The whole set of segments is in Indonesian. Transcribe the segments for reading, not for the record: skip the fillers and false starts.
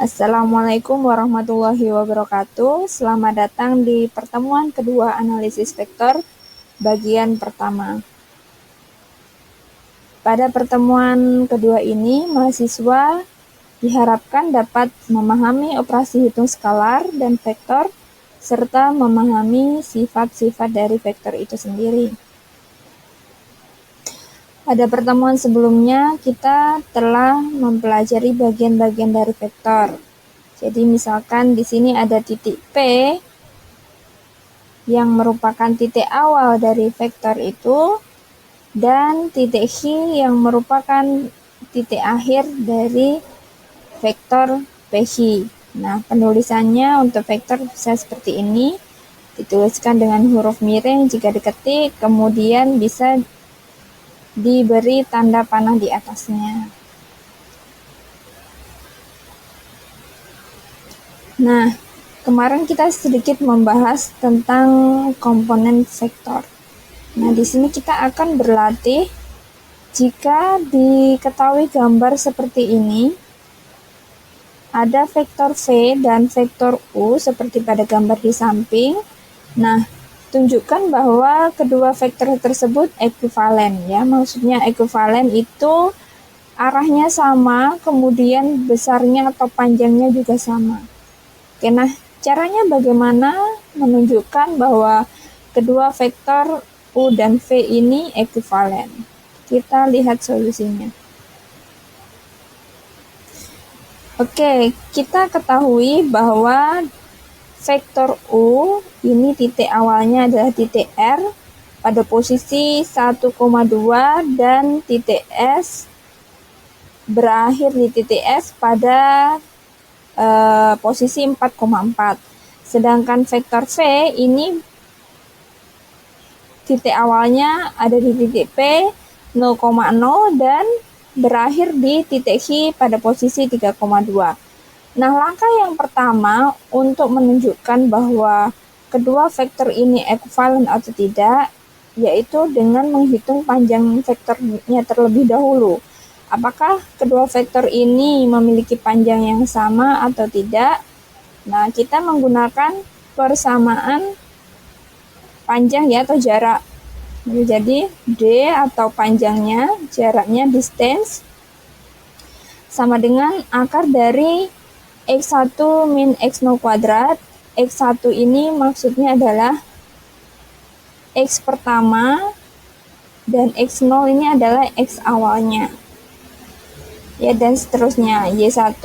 Assalamualaikum warahmatullahi wabarakatuh. Selamat datang di pertemuan kedua analisis vektor bagian pertama. Pada pertemuan kedua ini, mahasiswa diharapkan dapat memahami operasi hitung skalar dan vektor, serta memahami sifat-sifat dari vektor itu sendiri. Pada pertemuan sebelumnya, kita telah mempelajari bagian-bagian dari vektor. Jadi misalkan di sini ada titik P yang merupakan titik awal dari vektor itu, dan titik H yang merupakan titik akhir dari vektor PH. Nah, penulisannya untuk vektor bisa seperti ini, dituliskan dengan huruf miring jika diketik, kemudian bisa diberi tanda panah di atasnya. Nah, kemarin kita sedikit membahas tentang komponen vektor. Nah, di sini kita akan berlatih jika diketahui gambar seperti ini, ada vektor V dan vektor U seperti pada gambar di samping. Nah, tunjukkan bahwa kedua vektor tersebut ekuivalen ya. Maksudnya ekuivalen itu arahnya sama, kemudian besarnya atau panjangnya juga sama. Oke, nah caranya bagaimana menunjukkan bahwa kedua vektor U dan V ini ekuivalen? Kita lihat solusinya. Oke, kita ketahui bahwa vektor U ini titik awalnya adalah titik R pada posisi 1,2 dan titik S berakhir di titik S pada posisi 4,4. Sedangkan vektor V ini titik awalnya ada di titik P 0,0 dan berakhir di titik H pada posisi 3,2. Nah, langkah yang pertama untuk menunjukkan bahwa kedua vektor ini ekuivalen atau tidak, yaitu dengan menghitung panjang vektornya terlebih dahulu. Apakah kedua vektor ini memiliki panjang yang sama atau tidak? Nah, kita menggunakan persamaan panjang ya, atau jarak. Jadi D atau panjangnya, jaraknya distance, sama dengan akar dari X1 min X0 kuadrat. X1 ini maksudnya adalah X pertama, dan X0 ini adalah X awalnya. Ya, dan seterusnya, Y1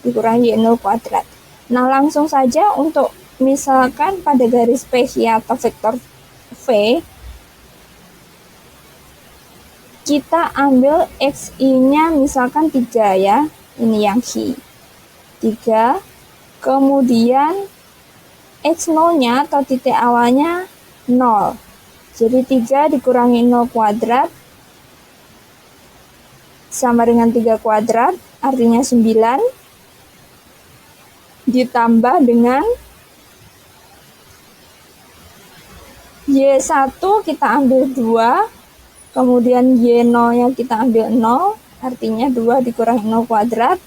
dikurangi Y0 kuadrat. Nah, langsung saja untuk misalkan pada garis PH atau vektor V, kita ambil XI-nya misalkan 3 ya, ini yang H. 3, kemudian X0-nya atau titik awalnya 0. Jadi 3 dikurangi 0 kuadrat sama dengan 3 kuadrat, artinya 9, ditambah dengan Y1 kita ambil 2, kemudian Y0-nya kita ambil 0, artinya 2 dikurangi 0 kuadrat,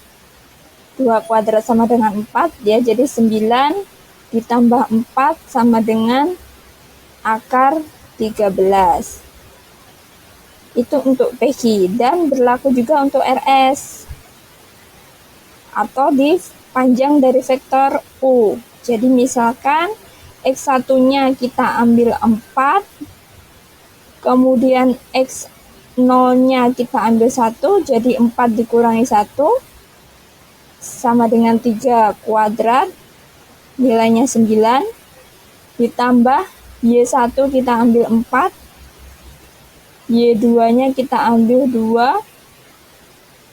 2 kuadrat sama dengan 4, ya, jadi 9 ditambah 4 sama dengan akar 13. Itu untuk PQ, dan berlaku juga untuk RS atau di panjang dari vektor U. Jadi misalkan X1-nya kita ambil 4, kemudian X0-nya kita ambil 1, jadi 4 dikurangi 1 sama dengan 3 kuadrat, nilainya 9, ditambah Y1 kita ambil 4, Y2-nya kita ambil 2,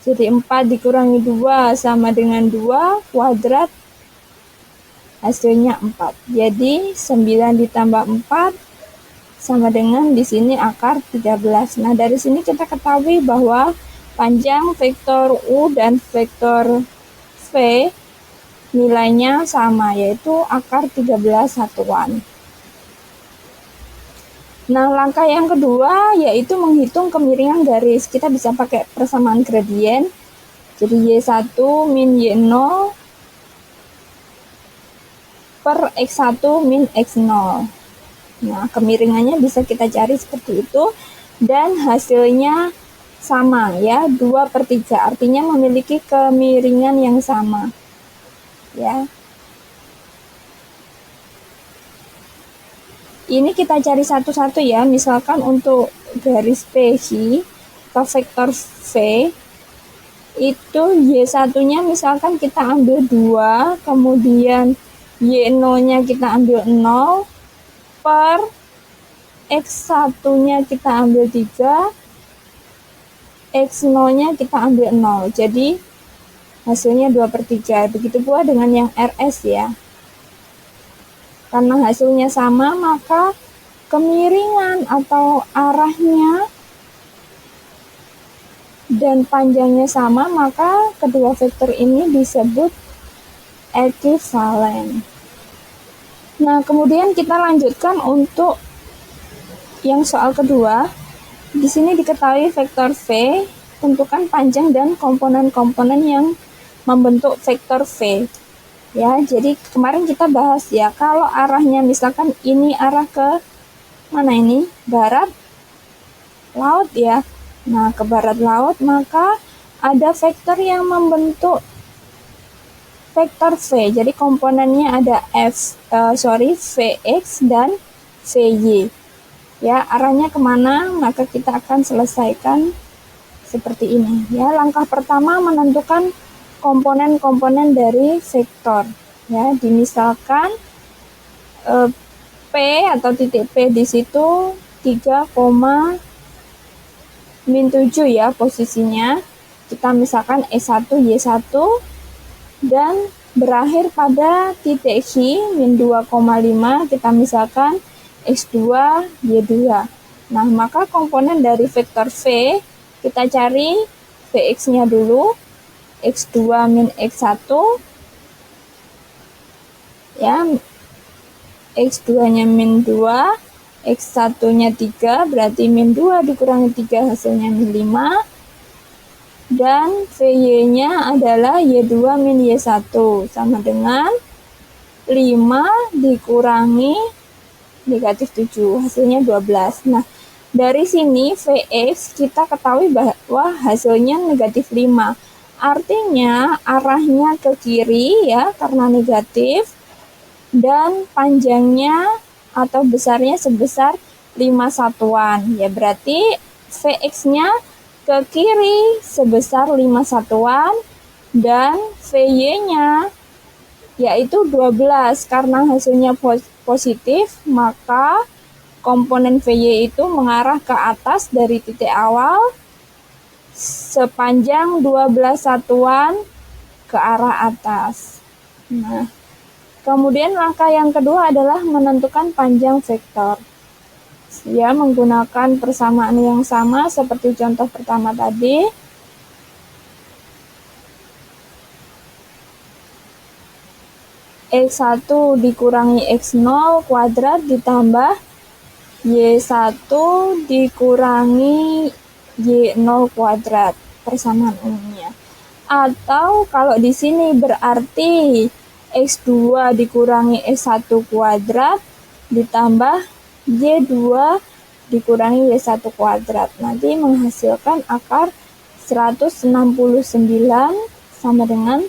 jadi 4 dikurangi 2 sama dengan 2 kuadrat, hasilnya 4. Jadi 9 ditambah 4 sama dengan di sini akar 13. Nah, dari sini kita ketahui bahwa panjang vektor U dan vektor V nilainya sama, yaitu akar 13 satuan. Nah, langkah yang kedua yaitu menghitung kemiringan garis. Kita bisa pakai persamaan gradien. Jadi Y1 min Y0 per X1 min X0. Nah, kemiringannya bisa kita cari seperti itu, dan hasilnya sama ya, 2/3, artinya memiliki kemiringan yang sama ya. Ini kita cari satu-satu ya, misalkan untuk garis PJ atau vektor V itu Y1-nya misalkan kita ambil 2, kemudian Y0-nya kita ambil 0, per X1-nya kita ambil 3, X0-nya kita ambil 0. Jadi hasilnya 2/3. Begitu pula dengan yang RS ya. Karena hasilnya sama, maka kemiringan atau arahnya dan panjangnya sama, maka kedua vektor ini disebut ekivalen. Nah, kemudian kita lanjutkan untuk yang soal kedua. Di sini diketahui vektor V, tentukan panjang dan komponen-komponen yang membentuk vektor V. Ya, jadi kemarin kita bahas ya, kalau arahnya misalkan ini arah ke mana ini? Barat laut ya. Nah, ke barat laut, maka ada vektor yang membentuk vektor V. Jadi komponennya ada Vx dan Vy. Ya, arahnya kemana? Maka kita akan selesaikan seperti ini. Ya, langkah pertama menentukan komponen-komponen dari vektor. Ya, dimisalkan P atau titik P di situ 3,-7 ya posisinya. Kita misalkan E1 Y1 dan berakhir pada titik X min 2,5, kita misalkan X2 Y2. Nah, maka komponen dari vektor V kita cari Vx-nya dulu, X2 min X1 ya, X2-nya min 2, X1-nya 3, berarti min 2 dikurangi 3 hasilnya min 5, dan Vy-nya adalah Y2 min Y1 sama dengan 5 dikurangi -7, hasilnya 12. Nah, dari sini Vx kita ketahui bahwa hasilnya -5. Artinya arahnya ke kiri ya, karena negatif, dan panjangnya atau besarnya sebesar 5 satuan. Ya, berarti Vx-nya ke kiri sebesar 5 satuan, dan Vy-nya yaitu 12. Karena hasilnya positif, maka komponen Vy itu mengarah ke atas dari titik awal sepanjang 12 satuan ke arah atas. Nah, kemudian langkah yang kedua adalah menentukan panjang vektor. Ya, menggunakan persamaan yang sama seperti contoh pertama tadi. X1 dikurangi X0 kuadrat ditambah Y1 dikurangi Y0 kuadrat, persamaan umumnya. Atau kalau di sini berarti X2 dikurangi X1 kuadrat ditambah Y2 dikurangi Y1 kuadrat. Nanti menghasilkan akar 169 sama dengan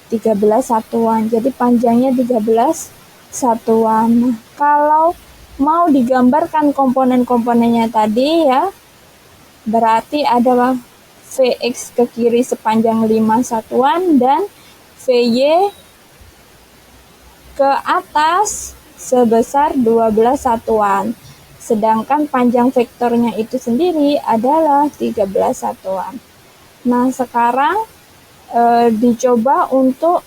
13 satuan. Jadi panjangnya 13 satuan. Nah, kalau mau digambarkan komponen-komponennya tadi ya, berarti adalah Vx ke kiri sepanjang 5 satuan dan Vy ke atas sebesar 12 satuan. Sedangkan panjang vektornya itu sendiri adalah 13 satuan. Nah, sekarang dicoba untuk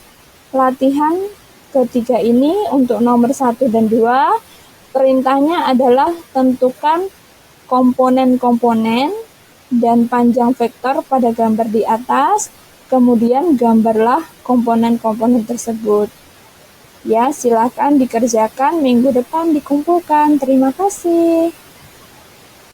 latihan ketiga ini untuk nomor 1 dan 2. Perintahnya adalah tentukan komponen-komponen dan panjang vektor pada gambar di atas, kemudian gambarlah komponen-komponen tersebut. Ya, silakan dikerjakan, minggu depan dikumpulkan. Terima kasih.